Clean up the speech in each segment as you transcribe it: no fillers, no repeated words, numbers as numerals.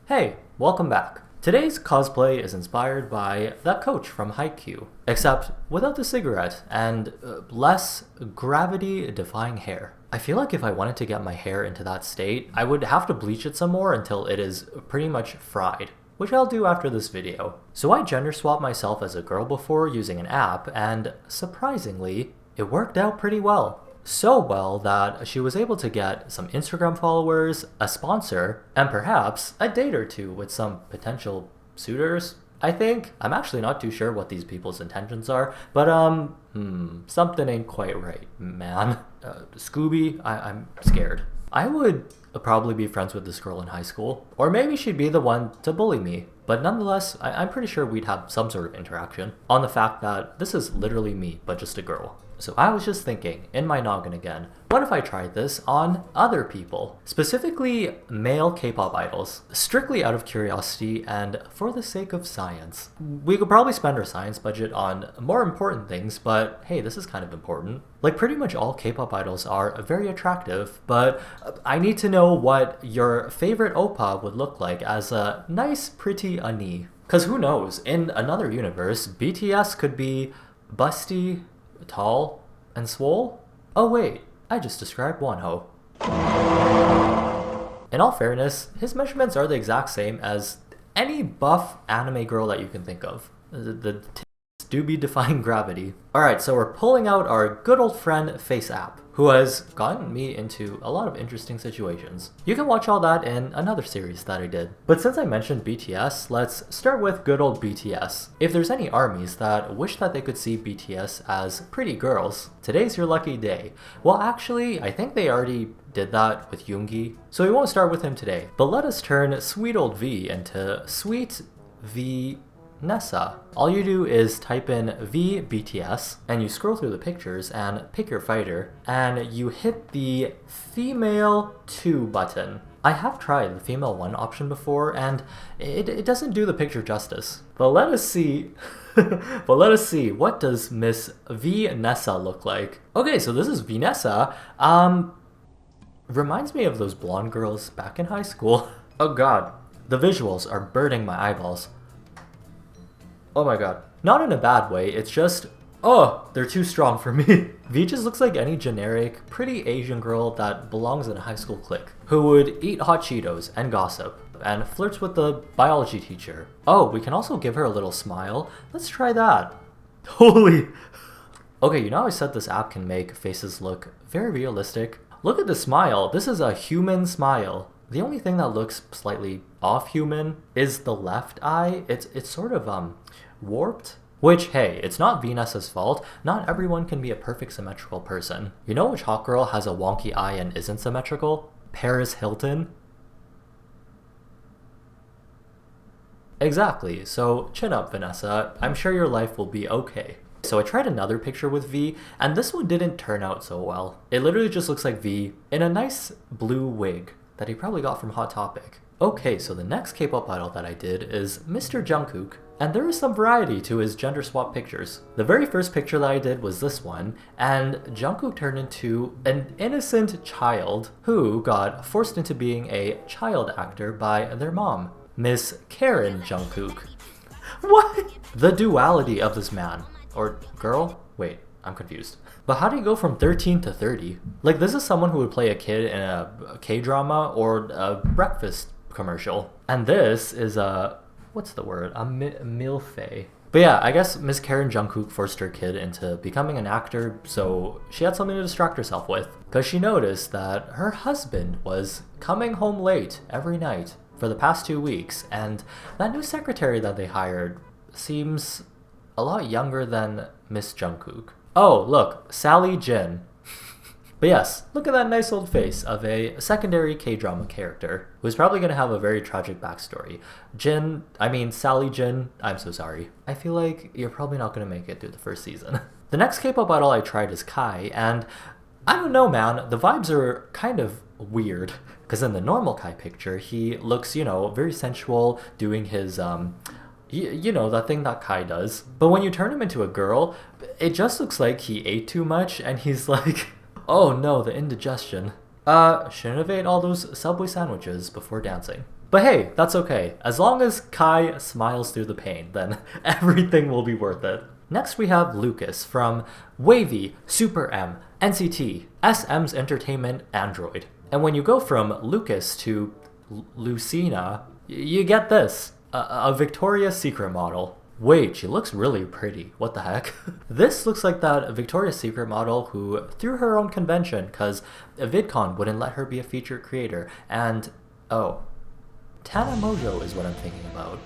Hey, welcome back. Today's cosplay is inspired by that coach from Haikyuu, except without the cigarette and less gravity-defying hair. I feel like if I wanted to get my hair into that state, I would have to bleach it some more until it is pretty much fried, which I'll do after this video. So I gender swapped myself as a girl before using an app, and surprisingly, it worked out pretty well. So well that she was able to get some Instagram followers, a sponsor, and perhaps a date or two with some potential suitors. I think. I'm actually not too sure what these people's intentions are, but something ain't quite right, man. Scooby, I'm scared. I would probably be friends with this girl in high school, or maybe she'd be the one to bully me. But nonetheless, I'm pretty sure we'd have some sort of interaction on the fact that this is literally me, but just a girl. So I was just thinking, in my noggin again, what if I tried this on other people? Specifically, male K-pop idols. Strictly out of curiosity and for the sake of science. We could probably spend our science budget on more important things, but hey, this is kind of important. Like pretty much all K-pop idols are very attractive, but I need to know what your favorite oppa would look like as a nice, pretty ani. Cause who knows, in another universe, BTS could be busty, tall, and swole? Oh wait, I just described Wonho. In all fairness, his measurements are the exact same as any buff anime girl that you can think of. The tits do be defying gravity. Alright, so we're pulling out our good old friend faceapp, who has gotten me into a lot of interesting situations. You can watch all that in another series that I did. But since I mentioned BTS, let's start with good old BTS. If there's any armies that wish that they could see BTS as pretty girls, today's your lucky day. Well, actually, I think they already did that with Yoongi, so we won't start with him today. But let us turn sweet old V into sweet V Nessa. All you do is type in V BTS and you scroll through the pictures and pick your fighter and you hit the female 2 button. I have tried the female 1 option before and it doesn't do the picture justice. But let us see what does Miss V Nessa look like. Okay, so this is V Nessa. Reminds me of those blonde girls back in high school. Oh god, the visuals are burning my eyeballs. Oh my god. Not in a bad way, it's just, oh, they're too strong for me. V just looks like any generic, pretty Asian girl that belongs in a high school clique, who would eat hot Cheetos and gossip, and flirts with the biology teacher. Oh, we can also give her a little smile. Let's try that. Holy. Okay, you know how I said this app can make faces look very realistic? Look at the smile. This is a human smile. The only thing that looks slightly off human is the left eye. It's sort of warped. Which, hey, it's not Venus's fault. Not everyone can be a perfect symmetrical person. You know which hot girl has a wonky eye and isn't symmetrical? Paris Hilton. Exactly, so chin up, Vanessa. I'm sure your life will be okay. So I tried another picture with V, and this one didn't turn out so well. It literally just looks like V in a nice blue wig that he probably got from Hot Topic. Okay, so the next K-pop idol that I did is Mr. Jungkook, and there is some variety to his gender swap pictures. The very first picture that I did was this one, and Jungkook turned into an innocent child who got forced into being a child actor by their mom, Miss Karen Jungkook. What? The duality of this man. Or girl? Wait, I'm confused. But how do you go from 13 to 30? Like, this is someone who would play a kid in a K-drama or a breakfast commercial. And this is a, what's the word? A milfe. But yeah, I guess Miss Karen Jungkook forced her kid into becoming an actor, so she had something to distract herself with. Because she noticed that her husband was coming home late every night for the past 2 weeks, and that new secretary that they hired seems a lot younger than Miss Jungkook. Oh, look, Sally Jin. But yes, look at that nice old face of a secondary K-drama character who's probably going to have a very tragic backstory. Sally Jin, I'm so sorry. I feel like you're probably not going to make it through the first season. The next K-pop idol I tried is Kai, and I don't know, man, the vibes are kind of weird. Because in the normal Kai picture, he looks, very sensual, doing his, you know, that thing that Kai does. But when you turn him into a girl, it just looks like he ate too much and he's like, oh no, the indigestion. Shouldn't have ate all those Subway sandwiches before dancing. But hey, that's okay. As long as Kai smiles through the pain, then everything will be worth it. Next we have Lucas from Wavy, Super M, NCT, SM's Entertainment, Android. And when you go from Lucas to Lucina, you get this, a Victoria's Secret model. Wait, she looks really pretty. What the heck? This looks like that Victoria's Secret model who threw her own convention because VidCon wouldn't let her be a featured creator. And, oh, Tana Mojo is what I'm thinking about.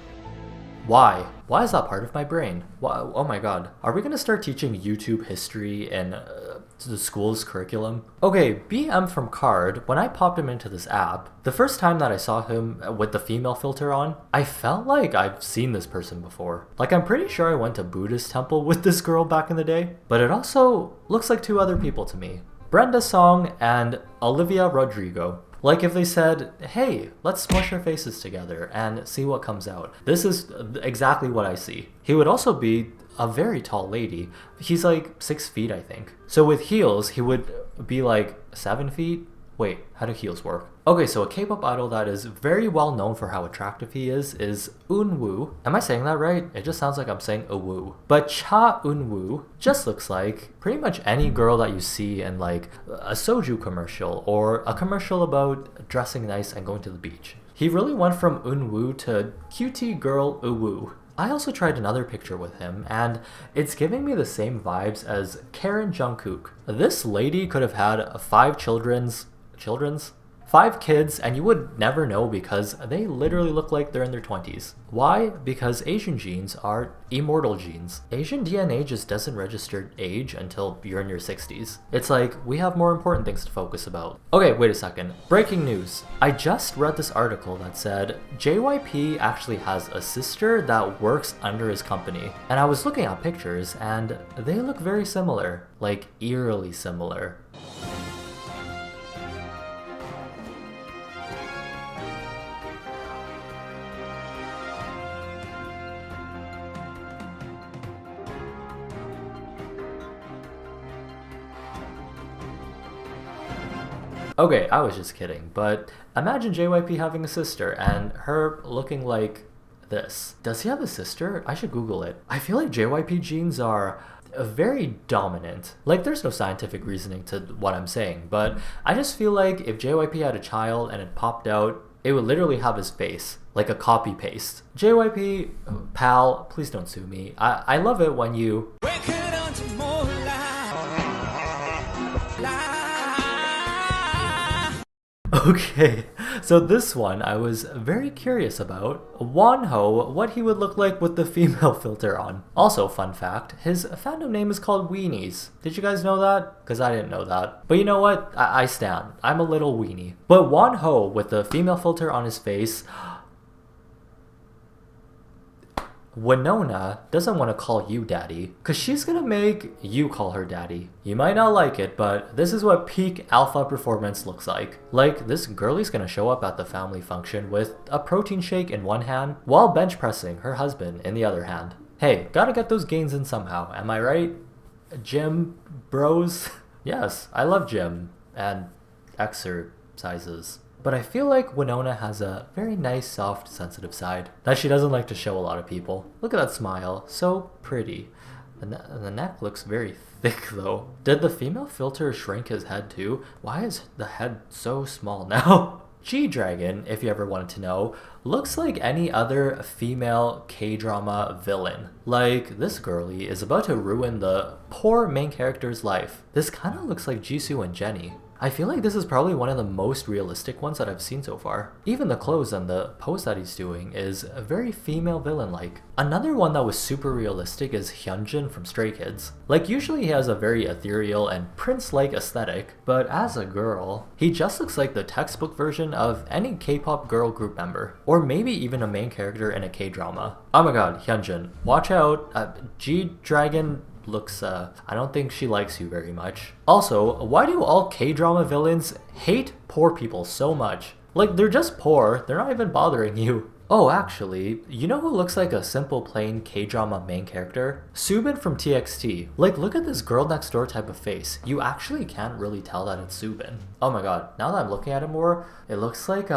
Why? Why is that part of my brain? Why, oh my god. Are we gonna start teaching YouTube history in the school's curriculum? Okay, BM from Card, when I popped him into this app, the first time that I saw him with the female filter on, I felt like I've seen this person before. Like, I'm pretty sure I went to Buddhist temple with this girl back in the day, but it also looks like two other people to me. Brenda Song and Olivia Rodrigo. Like if they said, hey, let's smush our faces together and see what comes out. This is exactly what I see. He would also be a very tall lady. He's like 6 feet, I think. So with heels, he would be like 7 feet. Wait, how do heels work? Okay, so a K-pop idol that is very well known for how attractive he is Eunwoo. Am I saying that right? It just sounds like I'm saying Woo. But Cha Eunwoo just looks like pretty much any girl that you see in like a soju commercial or a commercial about dressing nice and going to the beach. He really went from Eunwoo to cutie girl Woo. I also tried another picture with him, and it's giving me the same vibes as Karen Jungkook. This lady could have had 5 kids, and you would never know because they literally look like they're in their 20s. Why? Because Asian genes are immortal genes. Asian DNA just doesn't register age until you're in your 60s. It's like, we have more important things to focus about. Okay, wait a second. Breaking news. I just read this article that said JYP actually has a sister that works under his company. And I was looking at pictures, and they look very similar. Like, eerily similar. Okay, I was just kidding, but imagine JYP having a sister and her looking like this. Does he have a sister? I should Google it. I feel like JYP genes are very dominant. Like, there's no scientific reasoning to what I'm saying, but I just feel like if JYP had a child and it popped out, it would literally have his face, like a copy paste. JYP, pal, please don't sue me. I love it when you... Okay, so this one I was very curious about. Wonho, what he would look like with the female filter on. Also, fun fact, his fandom name is called Weenies. Did you guys know that? Because I didn't know that. But you know what? I stand. I'm a little weenie. But Wonho with the female filter on his face... Winona doesn't want to call you daddy, because she's gonna make you call her daddy. You might not like it, but this is what peak alpha performance looks like. Like, this girlie's gonna show up at the family function with a protein shake in one hand, while bench pressing her husband in the other hand. Hey, gotta get those gains in somehow, am I right? Gym bros? Yes, I love gym and exercises. But I feel like Winona has a very nice, soft, sensitive side that she doesn't like to show a lot of people. Look at that smile, so pretty. The neck looks very thick though. Did the female filter shrink his head too? Why is the head so small now? G-Dragon, if you ever wanted to know, looks like any other female K-drama villain. Like, this girlie is about to ruin the poor main character's life. This kind of looks like Jisoo and Jennie. I feel like this is probably one of the most realistic ones that I've seen so far. Even the clothes and the pose that he's doing is very female villain-like. Another one that was super realistic is Hyunjin from Stray Kids. Like, usually he has a very ethereal and prince-like aesthetic, but as a girl, he just looks like the textbook version of any K-pop girl group member. Or maybe even a main character in a K-drama. Oh my god, Hyunjin, watch out. G-Dragon looks, I don't think she likes you very much. Also, why do all K-drama villains hate poor people so much? Like, they're just poor, they're not even bothering you. Oh, actually, you know who looks like a simple plain K-drama main character? Subin from TXT. Like, look at this girl next door type of face. You actually can't really tell that it's Subin. Oh my god, now that I'm looking at it more, it looks like,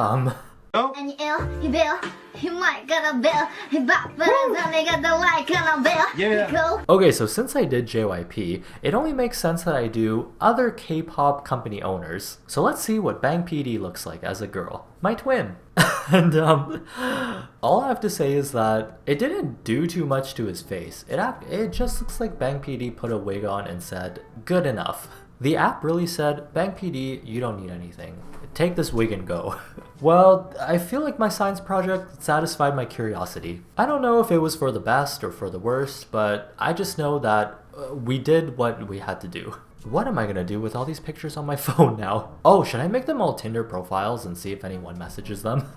And you ill, you bill, you might get a bill, you bop, but they got the like on a bill. Yeah. Cool. Okay, so since I did JYP, it only makes sense that I do other K-pop company owners. So let's see what Bang PD looks like as a girl. My twin. And all I have to say is that it didn't do too much to his face. It just looks like Bang PD put a wig on and said, good enough. The app really said, Bang PD, you don't need anything. Take this wig and go. Well, I feel like my science project satisfied my curiosity. I don't know if it was for the best or for the worst, but I just know that we did what we had to do. What am I gonna do with all these pictures on my phone now? Oh, should I make them all Tinder profiles and see if anyone messages them?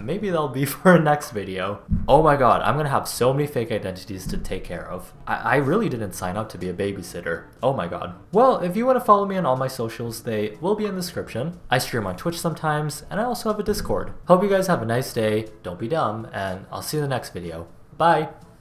Maybe that'll be for a next video. Oh my god, I'm gonna have so many fake identities to take care of. I really didn't sign up to be a babysitter. Oh my god. Well, if you want to follow me on all my socials, they will be in the description. I stream on Twitch sometimes, and I also have a Discord. Hope you guys have a nice day, don't be dumb, and I'll see you in the next video. Bye!